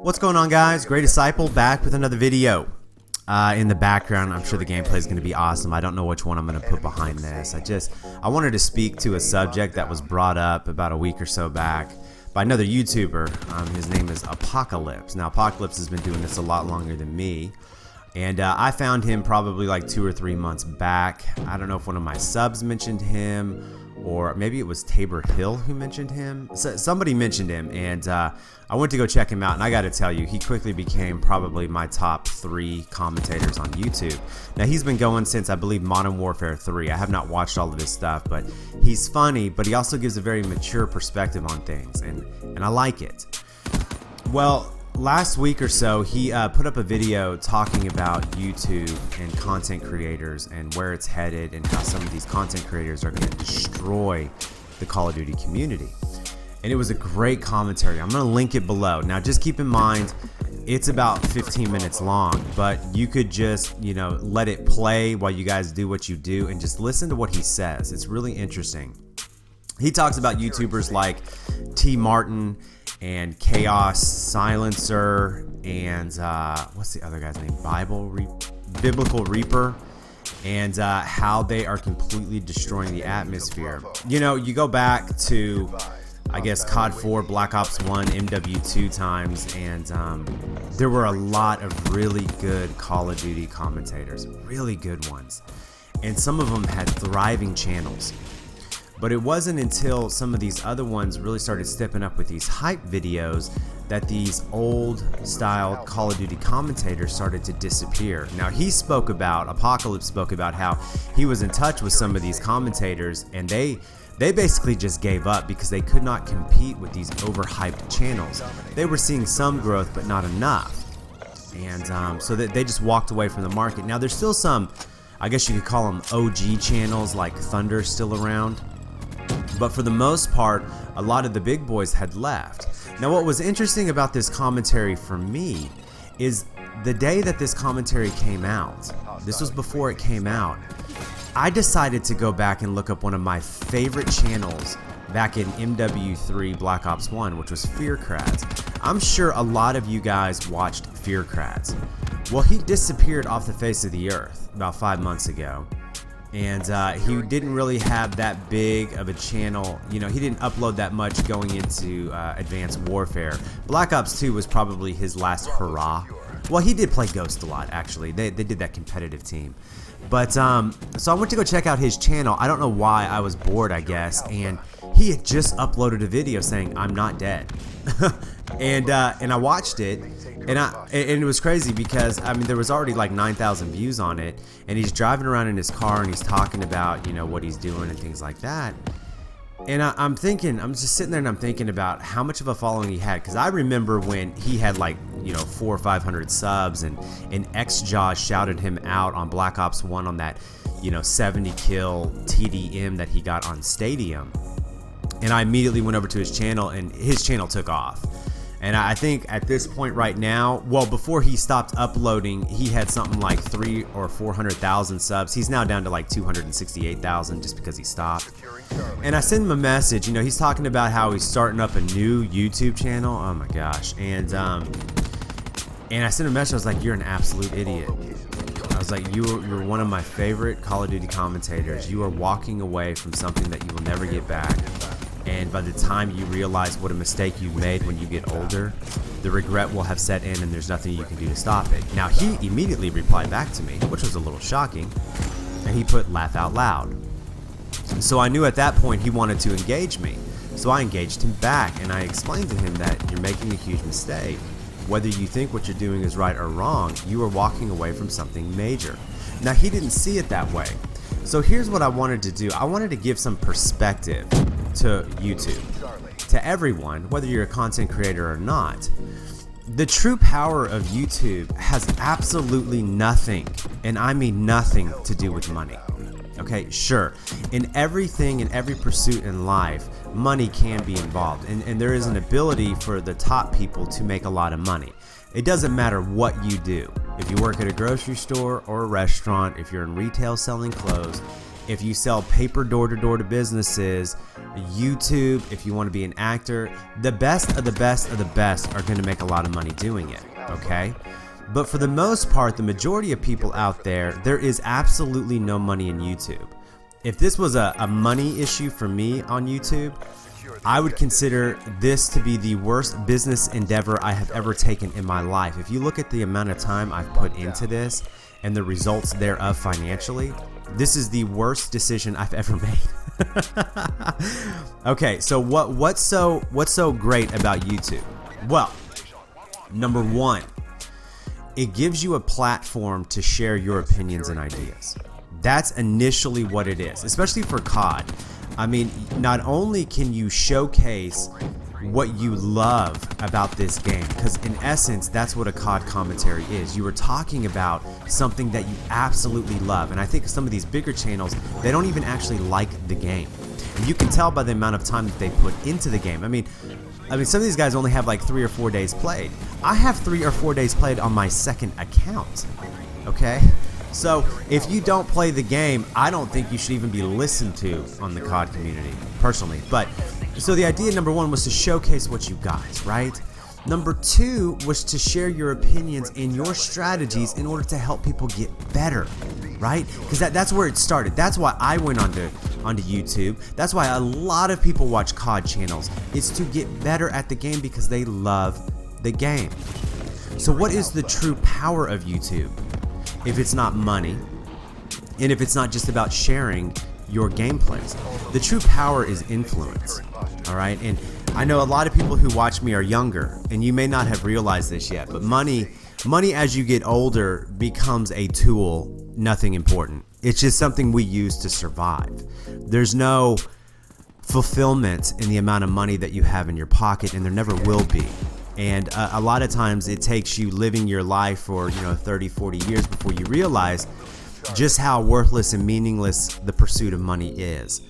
What's going on, guys? Great Disciple back with another video. In the background, I'm sure the gameplay is going to be awesome. I don't know which one I'm going to put behind this. I wanted to speak to a subject that was brought up about a week or so back by another YouTuber. His name is Apocalypse. Now, Apocalypse has been doing this a lot longer than me. And I found him probably like 2 or 3 months back. I don't know if one of my subs mentioned him, or maybe it was Tabor Hill who mentioned him. Somebody mentioned him, and I went to go check him out, and I got to tell you, he quickly became probably my top 3 commentators on YouTube. Now, he's been going since, I believe, Modern Warfare 3. I have not watched all of his stuff, but he's funny, but he also gives a very mature perspective on things, and I like it. Well, last week or so, he put up a video talking about YouTube and content creators and where it's headed and how some of these content creators are going to destroy the Call of Duty community. And it was a great commentary. I'm going to link it below. Now, just keep in mind, it's about 15 minutes long, but you could just, let it play while you guys do what you do and just listen to what he says. It's really interesting. He talks about YouTubers like TMartn and ChaosxSilencer and what's the other guy's name? BiblicalReaper, and how they are completely destroying the atmosphere. You go back to, I guess, COD 4, Black Ops 1, MW2 times, and there were a lot of really good Call of Duty commentators, really good ones, and some of them had thriving channels. But it wasn't until some of these other ones really started stepping up with these hype videos that these old style Call of Duty commentators started to disappear. Now, Apocalypse spoke about how he was in touch with some of these commentators, and they basically just gave up because they could not compete with these overhyped channels. They were seeing some growth, but not enough. And so that they just walked away from the market. Now, there's still some, I guess you could call them OG channels like Thunder still around. But for the most part, a lot of the big boys had left. Now, what was interesting about this commentary for me is the day that this commentary came out, this was before it came out, I decided to go back and look up one of my favorite channels back in MW3 Black Ops 1, which was Fearcrads. I'm sure a lot of you guys watched Fearcrads. Well, he disappeared off the face of the earth about 5 months ago. And he didn't really have that big of a channel. He didn't upload that much going into Advanced Warfare. Black Ops 2 was probably his last hurrah. Well, he did play Ghost a lot, actually. They did that competitive team. But so I went to go check out his channel. I don't know why. I was bored, I guess. And he had just uploaded a video saying, "I'm not dead." and I watched it. And it was crazy because, there was already like 9,000 views on it, and he's driving around in his car and he's talking about, what he's doing and things like that. And I'm just sitting there and I'm thinking about how much of a following he had, because I remember when he had like, 400 or 500 subs, and XJaws shouted him out on Black Ops 1 on that, 70 kill TDM that he got on Stadium. And I immediately went over to his channel, and his channel took off. And I think at this point right now, well, before he stopped uploading, he had something like 300,000 or 400,000 subs. He's now down to like 268,000 just because he stopped. And I sent him a message. He's talking about how he's starting up a new YouTube channel. Oh my gosh. And I sent him a message. I was like, "You're an absolute idiot." I was like, you're one of my favorite Call of Duty commentators. You are walking away from something that you will never get back. And by the time you realize what a mistake you've made when you get older, the regret will have set in and there's nothing you can do to stop it. Now, he immediately replied back to me, which was a little shocking, and he put "laugh out loud." So I knew at that point he wanted to engage me. So I engaged him back, and I explained to him that you're making a huge mistake. Whether you think what you're doing is right or wrong, you are walking away from something major. Now, he didn't see it that way. So here's what I wanted to do. I wanted to give some perspective to YouTube, to everyone, whether you're a content creator or not. The true power of YouTube has absolutely nothing, and I mean nothing, to do with money. Okay, sure, in everything, in every pursuit in life, money can be involved, and there is an ability for the top people to make a lot of money. It doesn't matter what you do. If you work at a grocery store or a restaurant, if you're in retail selling clothes, if you sell paper door-to-door to businesses, YouTube, if you want to be an actor, the best of the best of the best are going to make a lot of money doing it, okay? But for the most part, the majority of people out there is absolutely no money in YouTube. If this was a money issue for me on YouTube, I would consider this to be the worst business endeavor I have ever taken in my life. If you look at the amount of time I've put into this and the results thereof financially, this is the worst decision I've ever made. Okay, so what's so great about YouTube? Well, number one, it gives you a platform to share your opinions and ideas. That's initially what it is, especially for COD. I mean, not only can you showcase what you love about this game, because in essence, that's what a COD commentary is. You are talking about something that you absolutely love. And I think some of these bigger channels, they don't even actually like the game. And you can tell by the amount of time that they put into the game. I mean, some of these guys only have like 3 or 4 days played. I have 3 or 4 days played on my second account, okay? So if you don't play the game, I don't think you should even be listened to on the COD community, personally. But so the idea number one was to showcase what you got, right? Number two was to share your opinions and your strategies in order to help people get better, right? Because that's where it started. That's why I went onto YouTube. That's why a lot of people watch COD channels. It's to get better at the game because they love the game. So what is the true power of YouTube? If it's not money, and if it's not just about sharing your gameplays, the true power is influence. All right, and I know a lot of people who watch me are younger, and you may not have realized this yet, but money as you get older becomes a tool, nothing important. It's just something we use to survive. There's no fulfillment in the amount of money that you have in your pocket, and there never will be. And a lot of times it takes you living your life for 30, 40 years before you realize just how worthless and meaningless the pursuit of money is.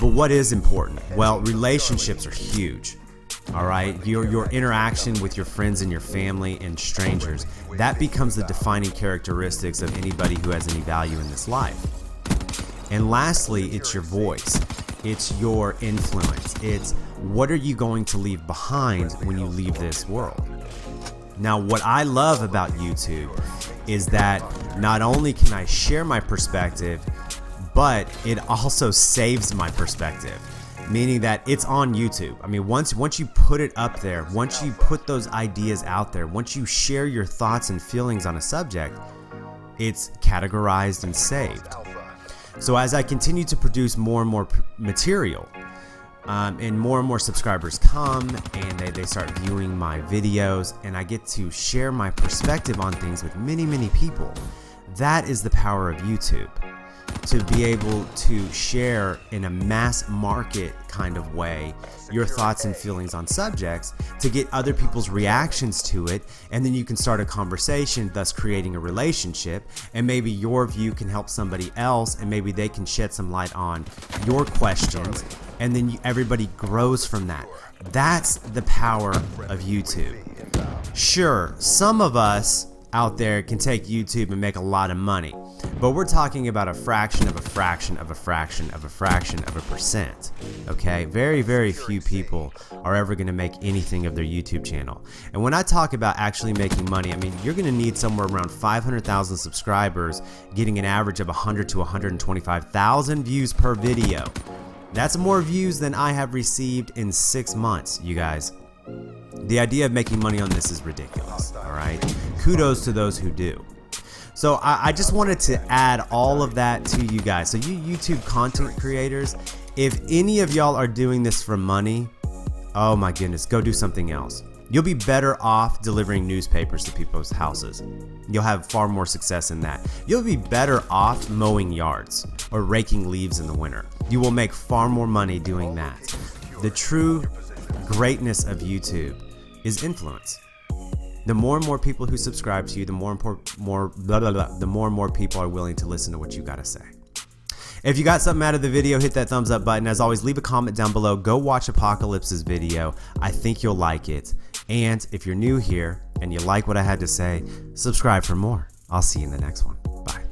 But what is important? Well, relationships are huge. All right, your interaction with your friends and your family and strangers, that becomes the defining characteristics of anybody who has any value in this life. And lastly, it's your voice. It's your influence. It's what are you going to leave behind when you leave this world? Now, what I love about YouTube is that not only can I share my perspective, but it also saves my perspective, meaning that it's on YouTube. I mean, once you put it up there, once you put those ideas out there, once you share your thoughts and feelings on a subject, it's categorized and saved. So as I continue to produce more and more material, and more subscribers come and they start viewing my videos, and I get to share my perspective on things with many people, that is the power of YouTube. To be able to share in a mass market kind of way your thoughts and feelings on subjects, to get other people's reactions to it, and then you can start a conversation, thus creating a relationship, and maybe your view can help somebody else, and maybe they can shed some light on your questions, and then everybody grows from that. That's the power of YouTube. Sure, some of us out there can take YouTube and make a lot of money, but we're talking about a fraction of a fraction of a fraction of a fraction of a percent. Okay, very few people are ever going to make anything of their YouTube channel. And when I talk about actually making money, I mean, you're going to need somewhere around 500,000 subscribers, getting an average of 100 to 125,000 views per video. That's more views than I have received in 6 months, you guys. The idea of making money on this is ridiculous, all right? Kudos to those who do. So I just wanted to add all of that to you guys. So you YouTube content creators, if any of y'all are doing this for money, oh my goodness, go do something else. You'll be better off delivering newspapers to people's houses. You'll have far more success in that. You'll be better off mowing yards or raking leaves in the winter. You will make far more money doing that. The true greatness of YouTube is influence. The more and more people who subscribe to you, the more and more people are willing to listen to what you gotta say. If you got something out of the video, hit that thumbs up button. As always, leave a comment down below. Go watch Apocalypse's video. I think you'll like it. And if you're new here and you like what I had to say, subscribe for more. I'll see you in the next one. Bye.